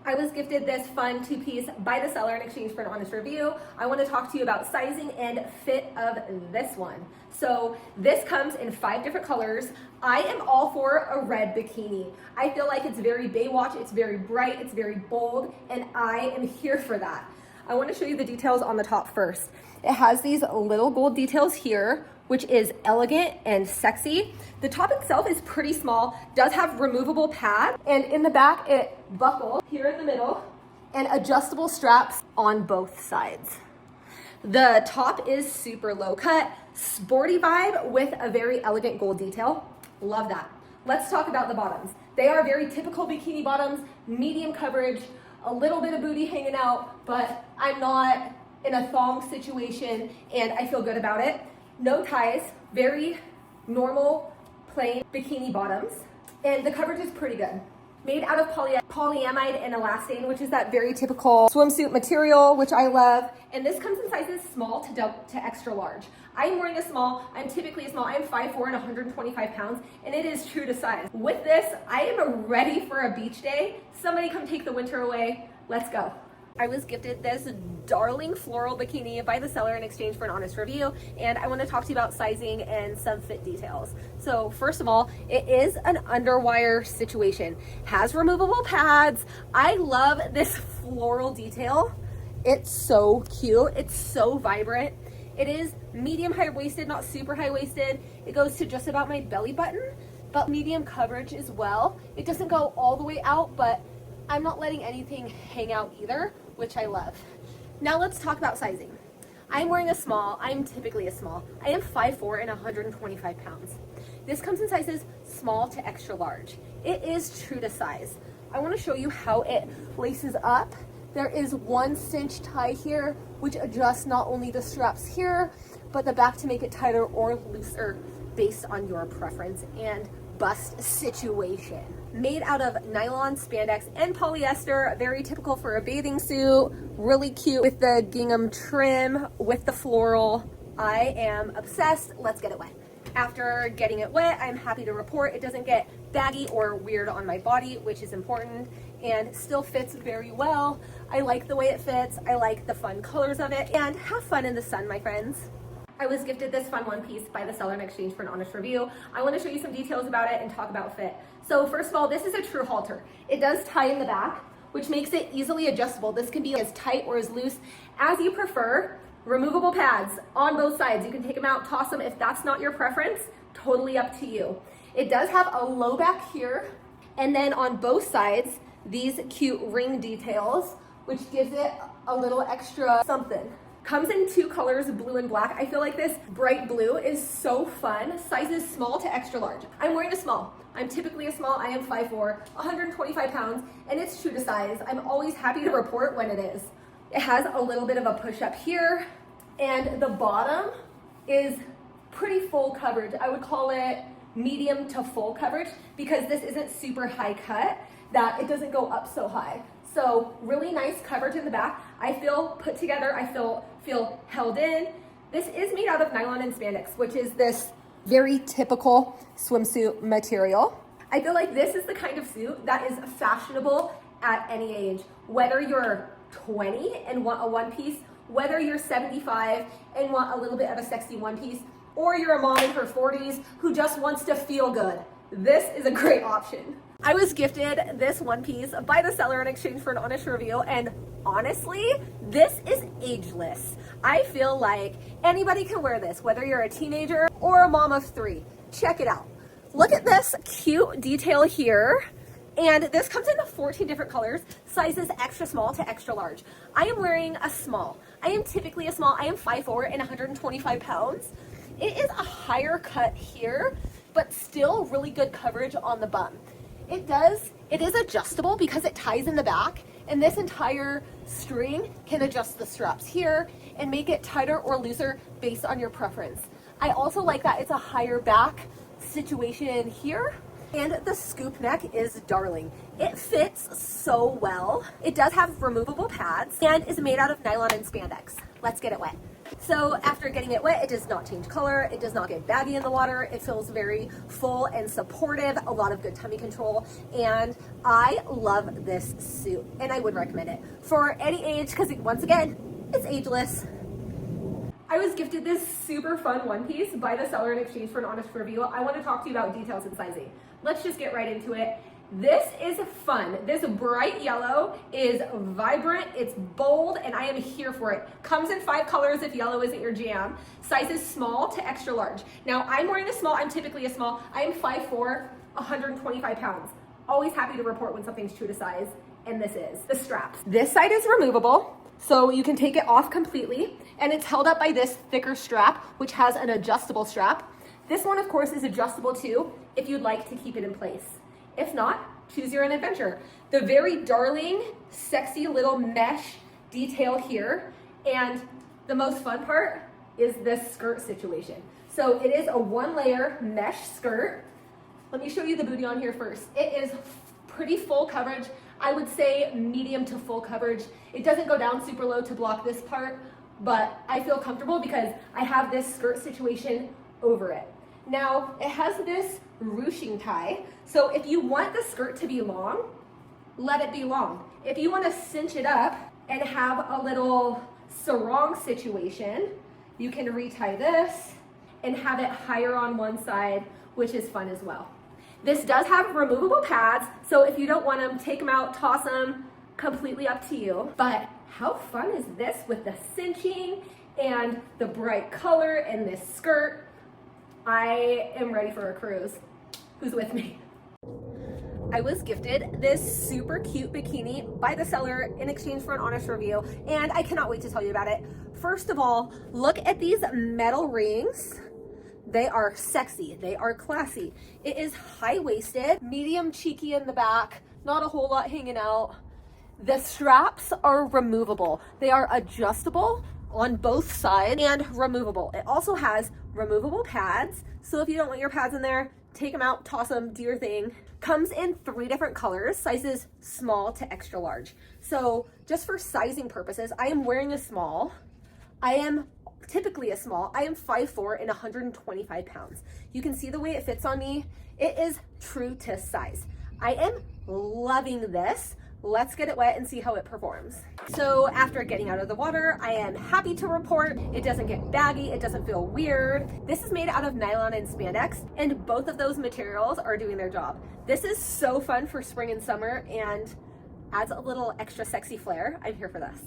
I was gifted this fun two-piece by the seller in exchange for an honest review. I want to talk to you about sizing and fit of this one. So this comes in 5 different colors. I am all for a red bikini. I feel like it's very Baywatch, it's very bright, it's very bold, and I am here for that. I want to show you the details on the top first. It has these little gold details here, which is elegant and sexy. The top itself is pretty small, does have removable pads, and in the back it buckles here in the middle and adjustable straps on both sides. The top is super low cut, sporty vibe with a very elegant gold detail. Love that. Let's talk about the bottoms. They are very typical bikini bottoms, medium coverage, a little bit of booty hanging out, but I'm not in a thong situation and I feel good about it. No ties, very normal, plain bikini bottoms, and the coverage is pretty good. Made out of polyamide and elastane, which is that very typical swimsuit material, which I love. And this comes in sizes small to extra large. I'm wearing a small, I'm typically a small, I am 5'4" and 125 pounds, and it is true to size. With this, I am ready for a beach day. Somebody come take the winter away, let's go. I was gifted this darling floral bikini by the seller in exchange for an honest review, and I want to talk to you about sizing and some fit details. So first of all, it is an underwire situation. Has removable pads. I love this floral detail. It's so cute. It's so vibrant. It is medium high-waisted, not super high-waisted. It goes to just about my belly button, but medium coverage as well. It doesn't go all the way out, but I'm not letting anything hang out either, which I love. Now let's talk about sizing. I'm wearing a small. I'm typically a small. I am 5'4" and 125 pounds. This comes in sizes small to extra large. It is true to size. I want to show you how it laces up. There is one cinch tie here, which adjusts not only the straps here, but the back to make it tighter or looser based on your preference and bust situation. Made out of nylon, spandex, and polyester, very typical for a bathing suit. Really cute with the gingham trim, with the floral. I am obsessed. Let's get it wet. After getting it wet, I'm happy to report it doesn't get baggy or weird on my body, which is important, and still fits very well. I like the way it fits. I like the fun colors of it, and have fun in the sun, my friends. I was gifted this fun one piece by the seller in exchange for an honest review. I want to show you some details about it and talk about fit. So first of all, this is a true halter. It does tie in the back, which makes it easily adjustable. This can be as tight or as loose as you prefer. Removable pads on both sides. You can take them out, toss them if that's not your preference. Totally up to you. It does have a low back here, and then on both sides, these cute ring details, which gives it a little extra something. Comes in 2 colors, blue and black. I feel like this bright blue is so fun. Sizes small to extra large. I'm wearing a small. I'm typically a small. I am 5'4", 125 pounds, and it's true to size. I'm always happy to report when it is. It has a little bit of a push up here, and the bottom is pretty full coverage. I would call it medium to full coverage because this isn't super high cut, that it doesn't go up so high. So really nice coverage in the back. I feel put together. I feel held in. This is made out of nylon and spandex, which is this very typical swimsuit material. I feel like this is the kind of suit that is fashionable at any age, whether you're 20 and want a one piece, whether you're 75 and want a little bit of a sexy one piece, or you're a mom in her 40s who just wants to feel good. This is a great option. I was gifted this one piece by the seller in exchange for an honest review, and honestly, this is ageless. I feel like anybody can wear this, whether you're a teenager or a mom of 3. Check it out. Look at this cute detail here. And this comes in 14 different colors, sizes extra small to extra large. I am wearing a small. I am typically a small. I am 5'4" and 125 pounds. It is a higher cut here, but still really good coverage on the bum. It is adjustable because it ties in the back, and this entire string can adjust the straps here and make it tighter or looser based on your preference. I also like that it's a higher back situation here. And the scoop neck is darling. It fits so well. It does have removable pads and is made out of nylon and spandex. Let's get it wet. So after getting it wet, it does not change color. It does not get baggy in the water. It feels very full and supportive, a lot of good tummy control. And I love this suit and I would recommend it for any age because once again, it's ageless. I was gifted this super fun one piece by the seller in exchange for an honest review. I want to talk to you about details and sizing. Let's just get right into it. This is fun. This bright yellow is vibrant, it's bold, and I am here for it. Comes in 5 colors if yellow isn't your jam. Sizes small to extra large. Now I'm wearing a small, I'm typically a small. I am 5'4", 125 pounds. Always happy to report when something's true to size, and this is. The straps. This side is removable, so you can take it off completely, and it's held up by this thicker strap, which has an adjustable strap. This one, of course, is adjustable too, if you'd like to keep it in place. If not, choose your own adventure. The very darling, sexy little mesh detail here. And the most fun part is this skirt situation. So it is a 1-layer mesh skirt. Let me show you the booty on here first. It is pretty full coverage. I would say medium to full coverage. It doesn't go down super low to block this part, but I feel comfortable because I have this skirt situation over it. Now, it has this ruching tie, so if you want the skirt to be long, let it be long. If you want to cinch it up and have a little sarong situation, you can retie this and have it higher on one side, which is fun as well. This does have removable pads, so if you don't want them, take them out, toss them, completely up to you. But how fun is this with the cinching and the bright color and this skirt? I am ready for a cruise. Who's with me? I was gifted this super cute bikini by the seller in exchange for an honest review, and I cannot wait to tell you about it. First of all, look at these metal rings. They are sexy, they are classy. It is high-waisted, medium cheeky in the back, not a whole lot hanging out. The straps are removable. They are adjustable on both sides and removable. It also has removable pads, so if you don't want your pads in there, take them out, toss them, do your thing. Comes in 3 different colors, sizes small to extra large. So just for sizing purposes, I am wearing a small. I am typically a small. I am 5'4" and 125 pounds. You can see the way it fits on me. It is true to size. I am loving this. Let's get it wet and see how it performs. So after getting out of the water, I am happy to report it doesn't get baggy, it doesn't feel weird. This is made out of nylon and spandex, and both of those materials are doing their job. This is so fun for spring and summer and adds a little extra sexy flair. I'm here for this.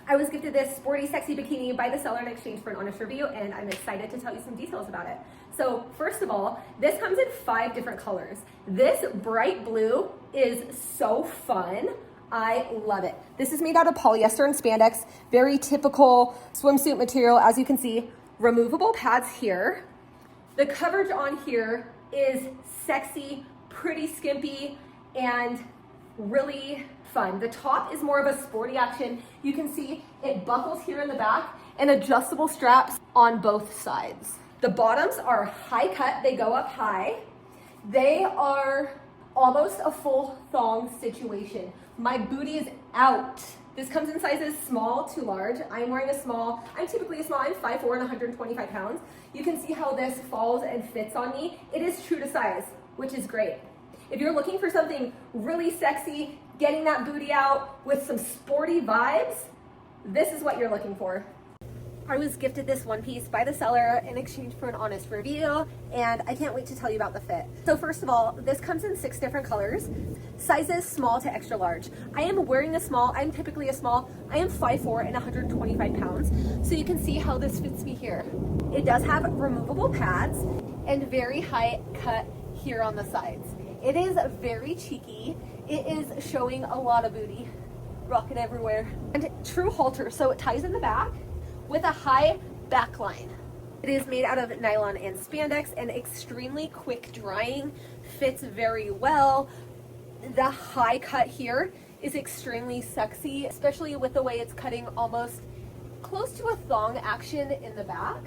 I was gifted this sporty, sexy bikini by the seller in exchange for an honest review, and I'm excited to tell you some details about it. So first of all, this comes in 5 different colors. This bright blue is so fun. I love it. This is made out of polyester and spandex, very typical swimsuit material. As you can see, removable pads here. The coverage on here is sexy, pretty skimpy, and really fun. The top is more of a sporty action. You can see it buckles here in the back and adjustable straps on both sides. The bottoms are high cut, they go up high. They are almost a full thong situation. My booty is out. This comes in sizes small to large. I'm wearing a small. I'm typically a small. I'm 5'4" and 125 pounds. You can see how this falls and fits on me. It is true to size, which is great. If you're looking for something really sexy, getting that booty out with some sporty vibes, this is what you're looking for. I was gifted this one piece by the seller in exchange for an honest review, and I can't wait to tell you about the fit. So first of all, this comes in 6 different colors, sizes small to extra large. I am wearing a small. I'm typically a small. I am 5'4" and 125 pounds, so you can see how this fits me here. It does have removable pads and very high cut here on the sides. It is very cheeky. It is showing a lot of booty, rocking everywhere. And true halter, so it ties in the back with a high back line. It is made out of nylon and spandex and extremely quick drying, fits very well. The high cut here is extremely sexy, especially with the way it's cutting almost close to a thong action in the back.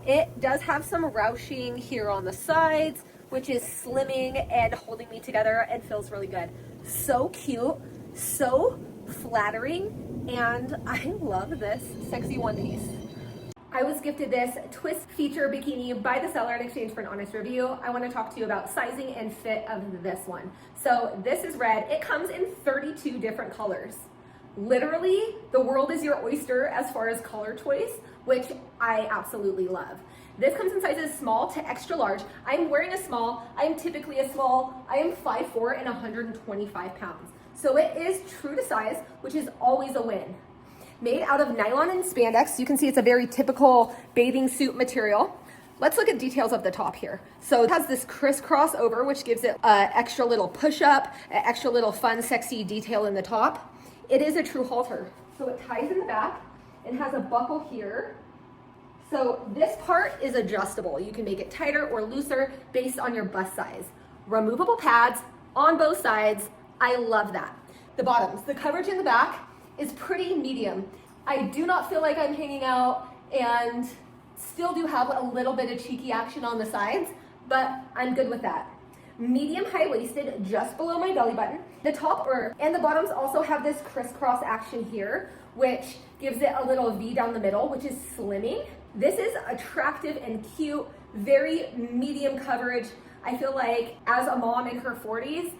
It does have some ruching here on the sides, which is slimming and holding me together and feels really good. So cute, so flattering, and I love this sexy one piece. I was gifted this twist feature bikini by the seller in exchange for an honest review. I want to talk to you about sizing and fit of this one. So this is red. It comes in 32 different colors. Literally, the world is your oyster as far as color choice, which I absolutely love. This comes in sizes small to extra large. I'm wearing a small. I am typically a small. I am 5'4" and 125 pounds. So it is true to size, which is always a win. Made out of nylon and spandex. You can see it's a very typical bathing suit material. Let's look at details of the top here. So it has this crisscross over, which gives it an extra little push-up, an extra little fun, sexy detail in the top. It is a true halter. So it ties in the back and has a buckle here. So this part is adjustable. You can make it tighter or looser based on your bust size. Removable pads on both sides. I love that. The bottoms, the coverage in the back is pretty medium. I do not feel like I'm hanging out and still do have a little bit of cheeky action on the sides, but I'm good with that. Medium high-waisted just below my belly button. The top and the bottoms also have this crisscross action here, which gives it a little V down the middle, which is slimming. This is attractive and cute, very medium coverage. I feel like as a mom in her 40s,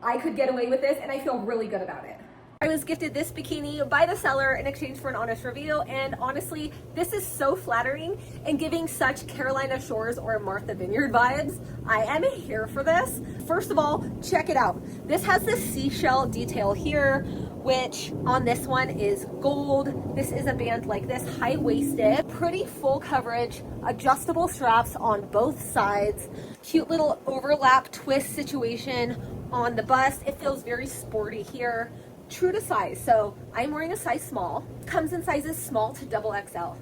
I could get away with this and I feel really good about it. I was gifted this bikini by the seller in exchange for an honest review, and honestly, this is so flattering and giving such Carolina Shores or Martha Vineyard vibes. I am here for this. First of all, check it out. This has the seashell detail here, which on this one is gold. This is a band like this, high-waisted, pretty full coverage, adjustable straps on both sides, cute little overlap twist situation on the bust. It feels very sporty here. True to size, so I'm wearing a size small. Comes in sizes small to double XL.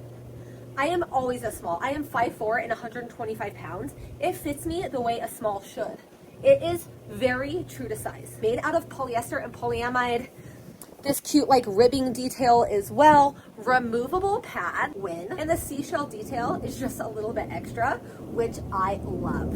I am always a small. I am 5'4" and 125 pounds. It fits me the way a small should. It is very true to size. Made out of polyester and polyamide. This cute like ribbing detail as well. Removable pad win. And the seashell detail is just a little bit extra, which I love.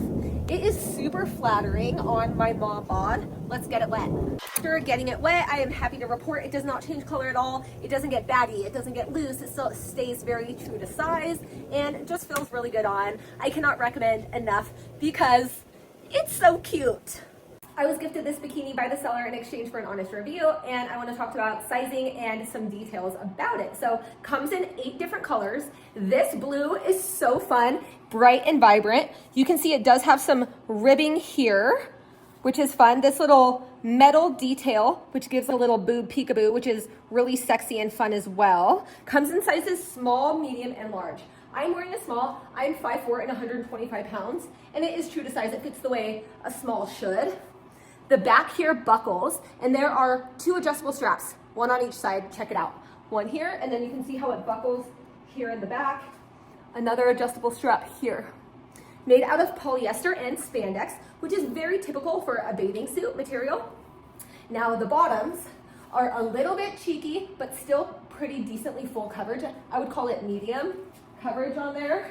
It is super flattering on my mom bod. Let's get it wet. After getting it wet, I am happy to report it does not change color at all. It doesn't get baggy, it doesn't get loose, it still stays very true to size and it just feels really good on. I cannot recommend enough because it's so cute. I was gifted this bikini by the seller in exchange for an honest review, and I want to talk about sizing and some details about it. So comes in 8 different colors. This blue is so fun, bright and vibrant. You can see it does have some ribbing here, which is fun. This little metal detail, which gives a little boob peekaboo, which is really sexy and fun as well. Comes in sizes small, medium, and large. I'm wearing a small. I'm 5'4" and 125 pounds, and it is true to size. It fits the way a small should. The back here buckles, and there are 2 adjustable straps, one on each side. Check it out. One here, and then you can see how it buckles here in the back. Another adjustable strap here. Made out of polyester and spandex, which is very typical for a bathing suit material. Now the bottoms are a little bit cheeky, but still pretty decently full coverage. I would call it medium coverage on there.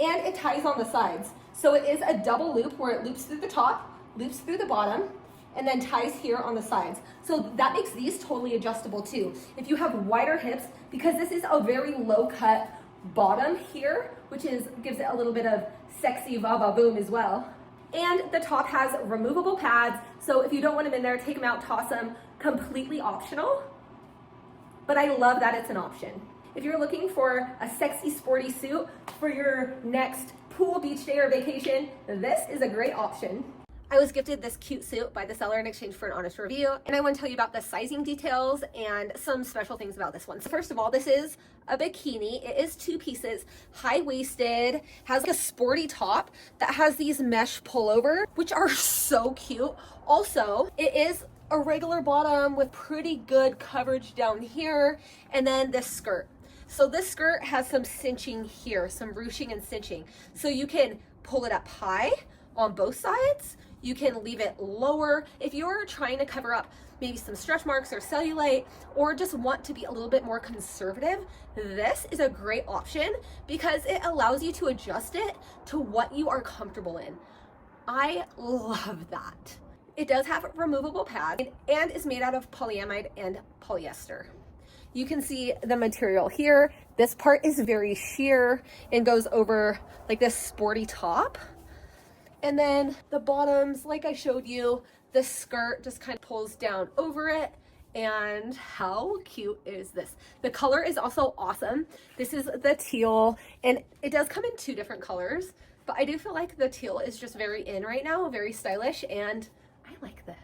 And it ties on the sides. So it is a double loop where it loops through the top, loops through the bottom, and then ties here on the sides. So that makes these totally adjustable too. If you have wider hips, because this is a very low cut bottom here, which gives it a little bit of sexy va-va boom as well. And the top has removable pads, so if you don't want them in there, take them out, toss them, completely optional. But I love that it's an option. If you're looking for a sexy sporty suit for your next pool, beach day, or vacation, this is a great option. I was gifted this cute suit by the seller in exchange for an honest review, and I want to tell you about the sizing details and some special things about this one. So first of all, this is a bikini. It is 2 pieces, high-waisted, has like a sporty top that has these mesh pullover, which are so cute. Also, it is a regular bottom with pretty good coverage down here, and then this skirt. So this skirt has some cinching here, some ruching and cinching. So you can pull it up high on both sides. You can leave it lower if you're trying to cover up maybe some stretch marks or cellulite, or just want to be a little bit more conservative. This is a great option because it allows you to adjust it to what you are comfortable in. I love that. It does have removable pads and is made out of polyamide and polyester. You can see the material here. This part is very sheer and goes over like this sporty top. And then the bottoms, like I showed you, the skirt just kind of pulls down over it. And how cute is this? The color is also awesome. This is the teal, and it does come in 2 different colors, but I do feel like the teal is just very in right now, very stylish, and I like this.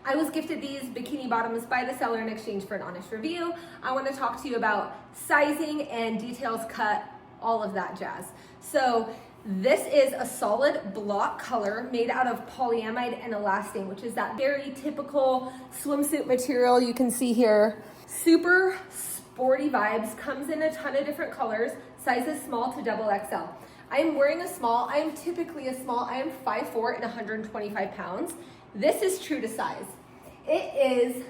I was gifted these bikini bottoms by the seller in exchange for an honest review. I want to talk to you about sizing and details cut, all of that jazz. So this is a solid block color made out of polyamide and elastane, which is that very typical swimsuit material you can see here. Super sporty vibes, comes in a ton of different colors, sizes small to XXL. I am wearing a small. I am typically a small. I am 5'4" and 125 pounds. This is true to size. It is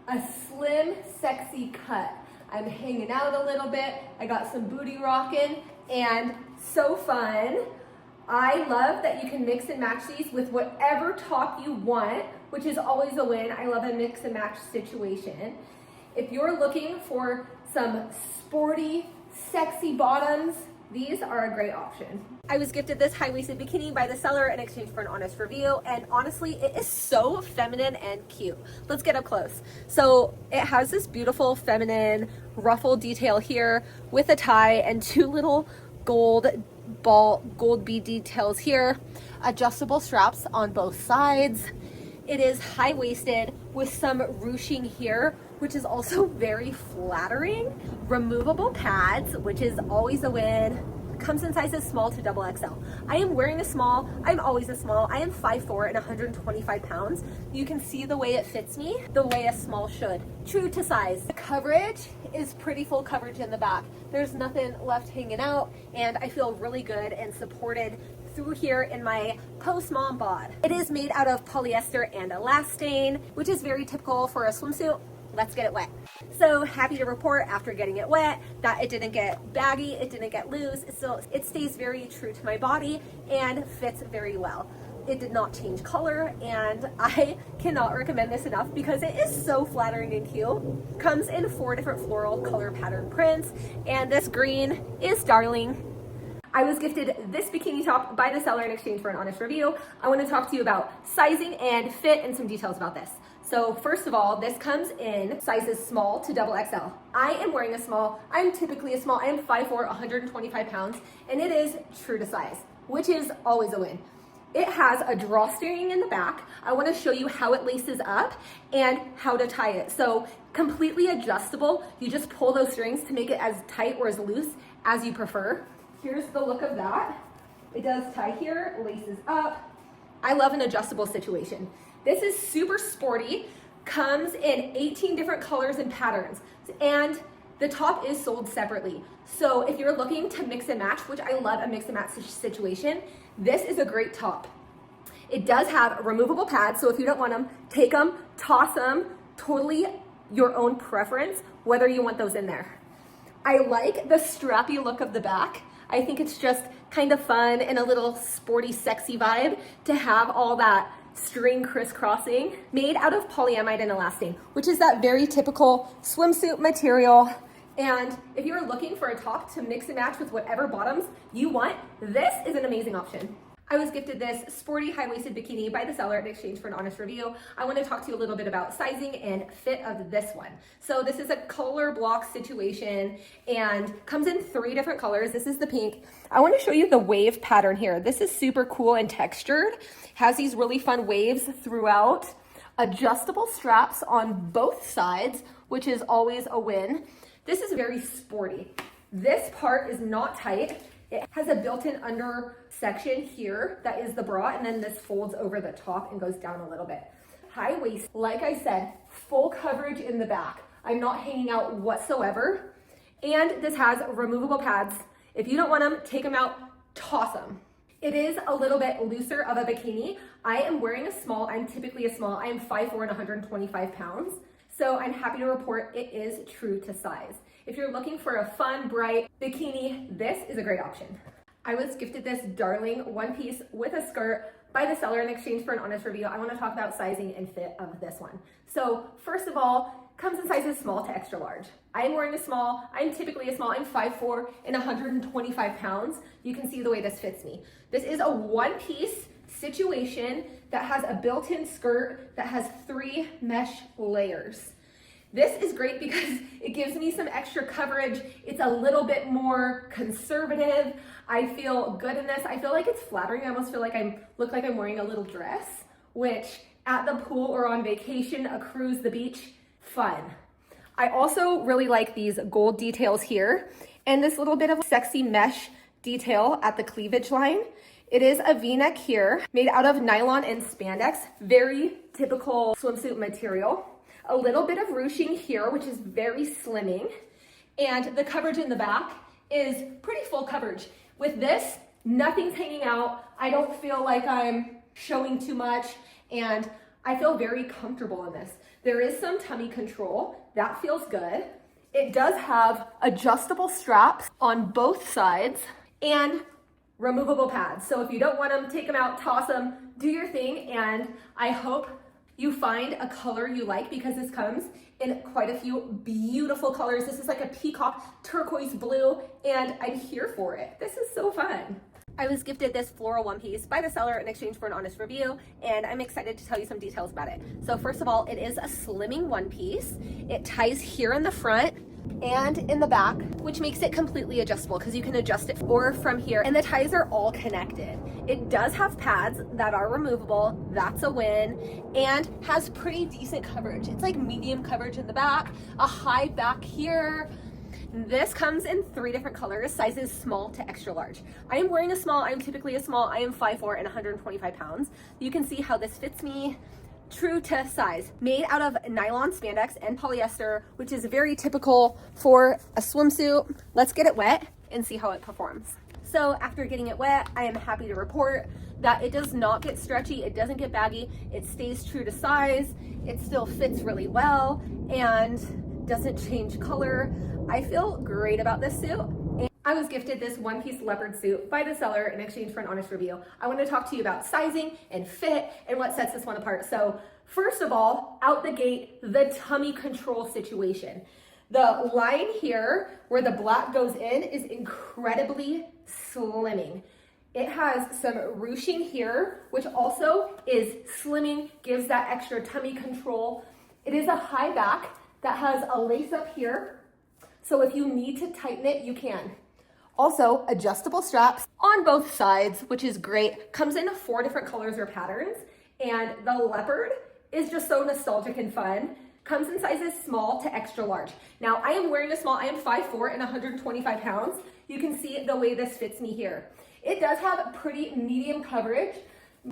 a slim, sexy cut. I'm hanging out a little bit. I got some booty rocking and so fun. I love that you can mix and match these with whatever top you want, which is always a win. I love a mix and match situation. If you're looking for some sporty, sexy bottoms, these are a great option. I was gifted this high-waisted bikini by the seller in exchange for an honest review, and honestly, it is so feminine and cute. Let's get up close. So it has this beautiful feminine ruffle detail here with a tie and 2 little gold bead details here, adjustable straps on both sides. It is high-waisted with some ruching here, which is also very flattering. Removable pads, which is always a win. Comes in sizes small to XXL. I am wearing a small. I'm always a small. I am 5'4" and 125 pounds. You can see the way it fits me, the way a small should. True to size. The coverage is pretty full coverage in the back. There's nothing left hanging out, and I feel really good and supported through here in my post-mom bod. It is made out of polyester and elastane, which is very typical for a swimsuit. Let's get it wet. So happy to report after getting it wet that it didn't get baggy, it didn't get loose. It stays very true to my body and fits very well. It did not change color, and I cannot recommend this enough because it is so flattering and cute. Comes in 4 different floral color pattern prints, and this green is darling. I was gifted this bikini top by the seller in exchange for an honest review. I want to talk to you about sizing and fit and some details about this. So first of all, this comes in sizes small to XXL. I am wearing a small. I'm typically a small. I am 5'4", 125 pounds, and it is true to size, which is always a win. It has a drawstring in the back. I want to show you how it laces up and how to tie it. So completely adjustable. You just pull those strings to make it as tight or as loose as you prefer. Here's the look of that. It does tie here, laces up. I love an adjustable situation. This is super sporty, comes in 18 different colors and patterns, and the top is sold separately. So if you're looking to mix and match, which I love a mix and match situation, this is a great top. It does have removable pads, so if you don't want them, take them, toss them, totally your own preference, whether you want those in there. I like the strappy look of the back. I think it's just kind of fun and a little sporty, sexy vibe to have all that string crisscrossing. Made out of polyamide and elastane, which is that very typical swimsuit material. And if you're looking for a top to mix and match with whatever bottoms you want, this is an amazing option. I was gifted this sporty high-waisted bikini by the seller in exchange for an honest review. I want to talk to you a little bit about sizing and fit of this one. So this is a color block situation and comes in 3 different colors. This is the pink. I want to show you the wave pattern here. This is super cool and textured. Has these really fun waves throughout. Adjustable straps on both sides, which is always a win. This is very sporty. This part is not tight. It has a built-in under section here that is the bra, and then this folds over the top and goes down a little bit. High waist, like I said, full coverage in the back. I'm not hanging out whatsoever. And this has removable pads. If you don't want them, take them out, toss them. It is a little bit looser of a bikini. I am wearing a small. I'm typically a small. I am 5'4" and 125 pounds. So I'm happy to report it is true to size. If you're looking for a fun, bright bikini, this is a great option. I was gifted this darling one piece with a skirt by the seller in exchange for an honest review. I want to talk about sizing and fit of this one. So first of all, comes in sizes small to extra large. I am wearing a small. I'm typically a small. I'm 5'4" and 125 pounds. You can see the way this fits me. This is a one-piece situation that has a built-in skirt that has 3 mesh layers. This is great because it gives me some extra coverage. It's a little bit more conservative. I feel good in this. I feel like it's flattering. I almost feel like I look like I'm wearing a little dress, which at the pool or on vacation, a cruise, the beach, fun. I also really like these gold details here and this little bit of sexy mesh detail at the cleavage line. It is a V-neck here made out of nylon and spandex, very typical swimsuit material. A little bit of ruching here, which is very slimming. And the coverage in the back is pretty full coverage. With this, nothing's hanging out. I don't feel like I'm showing too much, and I feel very comfortable in this. There is some tummy control. That feels good. It does have adjustable straps on both sides and removable pads. So if you don't want them, take them out, toss them, do your thing, and I hope you find a color you like because this comes in quite a few beautiful colors. This is like a peacock turquoise blue, and I'm here for it. This is so fun. I was gifted this floral one piece by the seller in exchange for an honest review, and I'm excited to tell you some details about it. So first of all, it is a slimming one piece. It ties here in the front and in the back, which makes it completely adjustable because you can adjust it or from here, and the ties are all connected. It does have pads that are removable. That's a win, and has pretty decent coverage. It's like medium coverage in the back, a high back here. This comes in 3 different colors, sizes small to extra large. I am wearing a small. I'm typically a small. I am 5'4" and 125 pounds. You can see how this fits me. True to size, made out of nylon spandex and polyester, which is very typical for a swimsuit. Let's get it wet and see how it performs. So after getting it wet, I am happy to report that it does not get stretchy, it doesn't get baggy, it stays true to size, it still fits really well, and doesn't change color. I feel great about this suit. I was gifted this one-piece leopard suit by the seller in exchange for an honest review. I want to talk to you about sizing and fit and what sets this one apart. So first of all, out the gate, the tummy control situation. The line here where the black goes in is incredibly slimming. It has some ruching here, which also is slimming, gives that extra tummy control. It is a high back that has a lace up here. So if you need to tighten it, you can. Also, adjustable straps on both sides, which is great. Comes in 4 different colors or patterns, and the leopard is just so nostalgic and fun. Comes in sizes small to extra large. Now, I am wearing a small. I am 5'4" and 125 pounds. You can see the way this fits me here. It does have pretty medium coverage.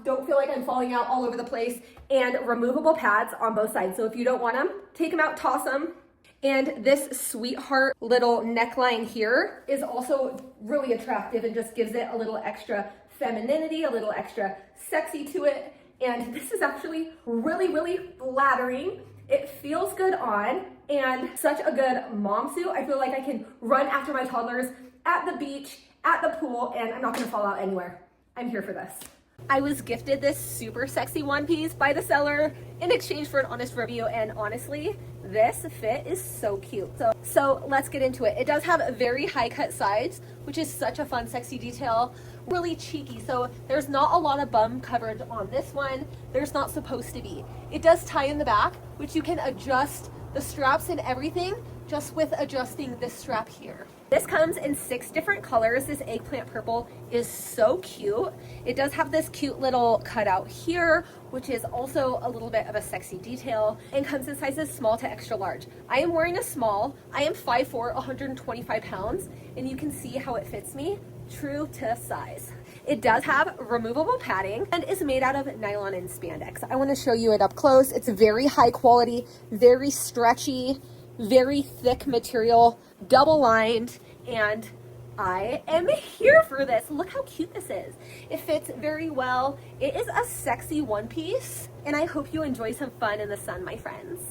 Don't feel like I'm falling out all over the place, and removable pads on both sides. So if you don't want them, take them out, toss them. And this sweetheart little neckline here is also really attractive and just gives it a little extra femininity, a little extra sexy to it. And this is actually really, really flattering. It feels good on, and such a good mom suit. I feel like I can run after my toddlers at the beach, at the pool, and I'm not gonna fall out anywhere. I'm here for this. I was gifted this super sexy one piece by the seller in exchange for an honest review, and honestly, this fit is so cute. So let's get into it. It does have very high cut sides, which is such a fun, sexy detail. Really cheeky, so there's not a lot of bum coverage on this one. There's not supposed to be. It does tie in the back, which you can adjust the straps and everything just with adjusting this strap here. This comes in 6 different colors. This eggplant purple is so cute. It does have this cute little cutout here, which is also a little bit of a sexy detail, and comes in sizes small to extra large. I am wearing a small. I am 5'4", 125 pounds, and you can see how it fits me, true to size. It does have removable padding and is made out of nylon and spandex. I want to show you it up close. It's very high quality, very stretchy, very thick material, double lined, and I am here for this. Look how cute this is. It fits very well. It is a sexy one piece, and I hope you enjoy some fun in the sun, my friends.